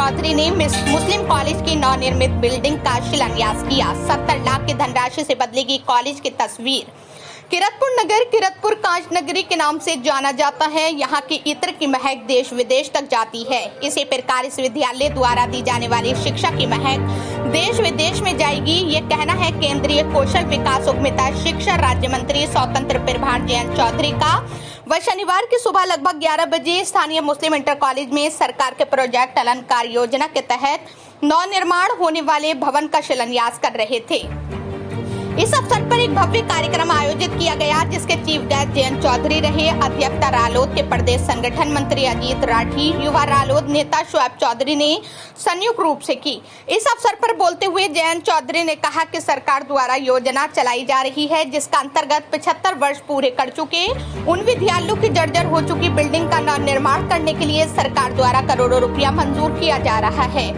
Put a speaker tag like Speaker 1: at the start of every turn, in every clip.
Speaker 1: चौधरी ने मुस्लिम कॉलेज की नवनिर्मित बिल्डिंग का शिलान्यास किया। 70 लाख की धनराशि से बदलेगी कॉलेज की तस्वीर। किरतपुर नगर किरतपुर कांच नगरी के नाम से जाना जाता है। यहाँ की इत्र की महक देश विदेश तक जाती है। इसी प्रकार इस विद्यालय द्वारा दी जाने वाली शिक्षा की महक देश विदेश में जाएगी, ये कहना है केंद्रीय कौशल विकास उद्यमिता शिक्षा राज्य मंत्री स्वतंत्र प्रभार जयंत चौधरी का। वह शनिवार की सुबह लगभग 11 बजे स्थानीय मुस्लिम इंटर कॉलेज में सरकार के प्रोजेक्ट अलंकार योजना के तहत नवनिर्माण होने वाले भवन का शिलान्यास कर रहे थे। इस अवसर पर एक भव्य कार्यक्रम आयोजित किया गया, जिसके चीफ गेस्ट जयंत चौधरी रहे। अध्यक्षता रालोद के प्रदेश संगठन मंत्री अजीत राठी, युवा रालोद नेता शुएब चौधरी ने संयुक्त रूप से की। इस अवसर पर बोलते हुए जयंत चौधरी ने कहा कि सरकार द्वारा योजना चलाई जा रही है, जिसका अंतर्गत 75 वर्ष पूरे कर चुके उन विद्यालयों की जर्जर हो चुकी बिल्डिंग का नवनिर्माण करने के लिए सरकार द्वारा करोड़ों रुपया मंजूर किया जा रहा है।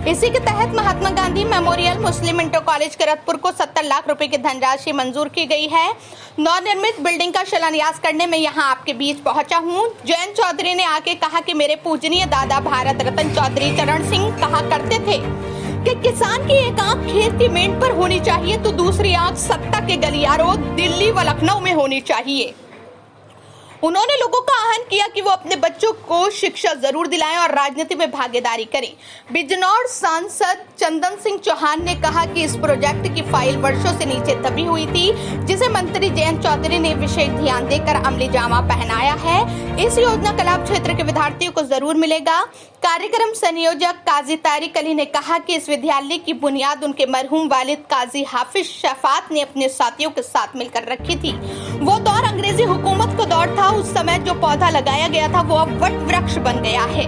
Speaker 1: इसी के तहत महात्मा गांधी मेमोरियल मुस्लिम इंटर कॉलेज किरतपुर को 70 लाख रुपए की धनराशि मंजूर की गई है। नवनिर्मित बिल्डिंग का शिलान्यास करने में यहां आपके बीच पहुंचा हूं। जयंत चौधरी ने आके कहा कि मेरे पूजनीय दादा भारत रत्न चौधरी चरण सिंह कहा करते थे कि किसान की एक आंख खेत की मेंढ पर होनी चाहिए तो दूसरी आंख सत्ता के गलियारों दिल्ली व लखनऊ में होनी चाहिए। उन्होंने लोगों का आह्वान किया कि वो अपने बच्चों को शिक्षा जरूर दिलाएं और राजनीति में भागीदारी करें। बिजनौर सांसद चंदन सिंह चौहान ने कहा कि इस प्रोजेक्ट की फाइल वर्षों से नीचे दबी हुई थी, जिसे मंत्री जयंत चौधरी ने विशेष ध्यान देकर अमली जामा पहनाया है। इस योजना का लाभ क्षेत्र के विद्यार्थियों को जरूर मिलेगा। कार्यक्रम संयोजक काजी तारिक अली ने कहा कि इस विद्यालय की बुनियाद उनके मरहूम वालिद काजी हाफिज शफात ने अपने साथियों के साथ मिलकर रखी थी। वो दौर अंग्रेजी हुकूमत का दौर था। उस समय जो पौधा लगाया गया था वो अब वट वृक्ष बन गया है।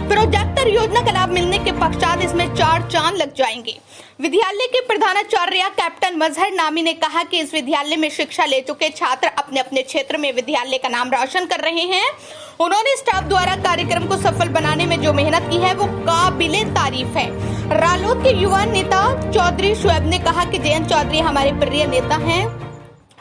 Speaker 1: प्रोजेक्टर योजना का लाभ मिलने के पश्चात इसमें 4 चांद लग जाएंगे। विद्यालय के प्रधानाचार्य कैप्टन मजहर नामी ने कहा कि इस विद्यालय में शिक्षा ले चुके छात्र अपने अपने क्षेत्र में विद्यालय का नाम रोशन कर रहे हैं। उन्होंने स्टाफ द्वारा कार्यक्रम को सफल बनाने में जो मेहनत की है वो काबिले तारीफ है। रालोद के युवा नेता चौधरी शुएब ने कहा कि जयंत चौधरी हमारे प्रिय नेता हैं।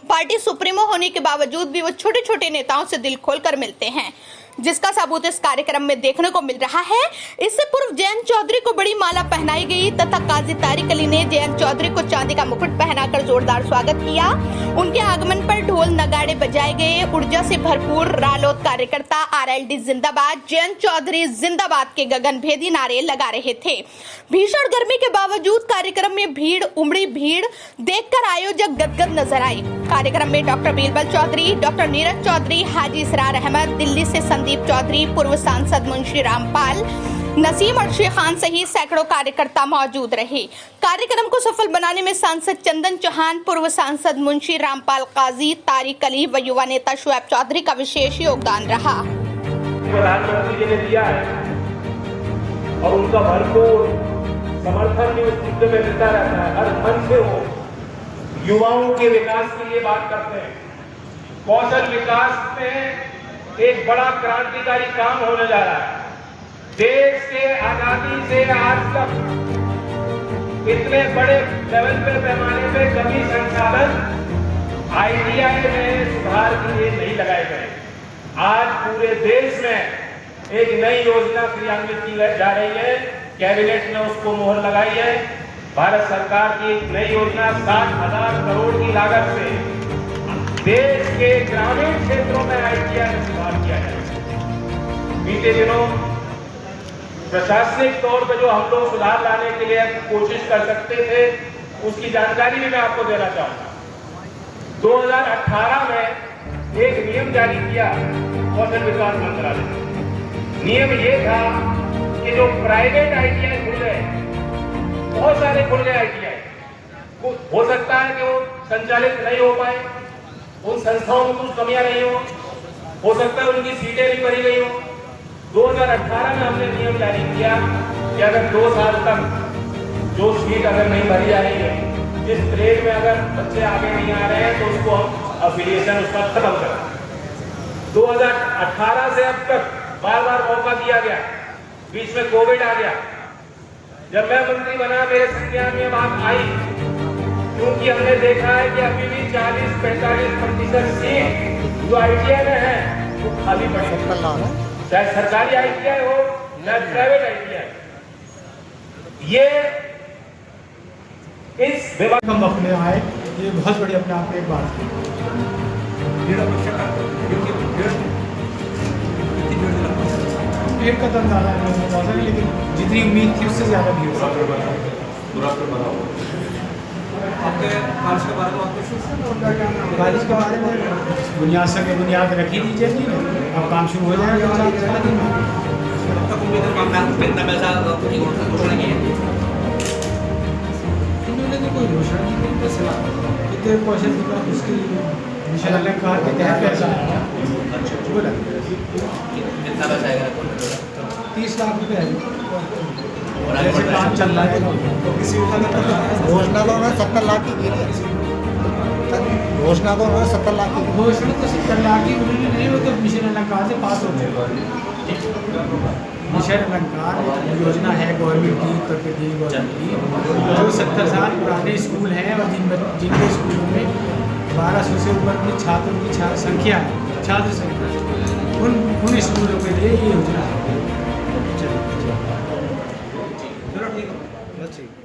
Speaker 1: पार्टी सुप्रीमो होने के बावजूद भी वो छोटे छोटे नेताओं से दिल खोलकर मिलते हैं, जिसका सबूत इस कार्यक्रम में देखने को मिल रहा है। इससे पूर्व जयंत चौधरी को बड़ी माला पहनाई गई तथा काजी तारिक अली ने जयंत चौधरी को चांदी का मुकुट पहनाकर जोरदार स्वागत किया। उनके आगमन पर ढोल नगाड़े बजाए गए। ऊर्जा से भरपूर रालोद कार्यकर्ता आरएलडी जिंदाबाद, जयंत चौधरी जिंदाबाद के गगनभेदी नारे लगा रहे थे। भीषण गर्मी के बावजूद कार्यक्रम में भीड़ उमड़ी। भीड़ देखकर आयोजक गदगद नजर आई। कार्यक्रम में डॉक्टर बीरबल चौधरी, डॉक्टर नीरज चौधरी, हाजी इसरार अहमद, दिल्ली से संदीप चौधरी, पूर्व सांसद मुंशी रामपाल, नसीम अर्शी खान सहित सैकड़ों कार्यकर्ता मौजूद रहे। कार्यक्रम को सफल बनाने में सांसद चंदन चौहान, पूर्व सांसद मुंशी रामपाल, काजी तारिक अली व युवा नेता शुएब चौधरी का विशेष योगदान रहा।
Speaker 2: प्रधानमंत्री जी ने दिया है और उनका भरपूर समर्थन भी उस मुद्दे में मिलता रहता है। हर मन से वो युवाओं के विकास के लिए बात करते हैं। कौशल विकास में एक बड़ा क्रांतिकारी काम होने जा रहा है। देश के आजादी से आज तक इतने बड़े लेवल पे पैमाने पे कभी संसाधन आईटीआई में सुधार के लिए नहीं लगाए गए। आज पूरे देश में एक नई योजना क्रियान्वित की जा रही है। कैबिनेट ने उसको मोहर लगाई है। भारत सरकार की एक नई योजना 60,000 करोड़ की लागत से देश के ग्रामीण क्षेत्रों में आईटीआई में सुधार किया जाए। बीते दिनों प्रशासनिक तौर पर जो हम लोग सुधार लाने के लिए कोशिश कर सकते थे, उसकी जानकारी भी मैं आपको देना चाहूंगा। 2018 में एक नियम जारी किया कौशल विकास मंत्रालय ने। नियम ये था कि जो प्राइवेट आईटीआई खुल गए, बहुत सारे खुल गए आईटीआई, हो सकता है कि वो संचालित नहीं हो पाए, उन संस्थाओं में कुछ कमियां नहीं हो सकता है उनकी सीटें भी भरी गई हो। 2018 में हमने नियम जारी किया कि अगर 2 साल तक जो सीट अगर नहीं भरी जा रही है, जिस ग्रेड में अगर बच्चे आगे नहीं आ रहे हैं, तो उसको हम अफिलिएशन उसका खत्म करें। 2018 से अब तक बार बार मौका दिया गया, बीच में कोविड आ गया। जब मैं मंत्री बना मेरे संज्ञान में बात आई, क्योंकि हमने देखा है कि अभी भी 40-45% सीट जो आईटीआई में है वो खाली पड़ी है, चाहे सरकारी आईटीआई हो चाहे प्राइवेट आईटीआई। ये इस विभाग
Speaker 3: कम वक्त में आए, ये बहुत बड़ी अपने आप में एक बात है। भीड़ का दम ज़्यादा है, मैं बता सकता, लेकिन जितनी उम्मीद थी उससे ज़्यादा भीड़ है। बारिश के बारे में बुनियाद रखी दीजिए थी, अब काम शुरू हो जाएगा। इन्होंने तो कोई घोषणा नहीं की, कितने क्वेश्चन उसकी मिशन अलंकार के तहत पैसा आया, बोला 30 लाख रुपये है। जैसे काम चल रहा है
Speaker 4: घोषणा तो उन्होंने 70 लाख की की है। घोषणा तो उन्होंने 70 लाख की
Speaker 3: घोषणा तो 70 लाख की उन्होंने नहीं, वो तो मिशन अलंकार से पास हो चुका। मिशन अलंकार योजना है गवर्नमेंट की, उत्तर प्रदेश गवर्नमेंट की, जो 70 साल पुराने स्कूल हैं और जिनके स्कूलों में 1200 से ऊपर की छात्रों की संख्या है, छात्र संख्या, उन स्कूलों के लिए ये योजना है। चलो ठीक है।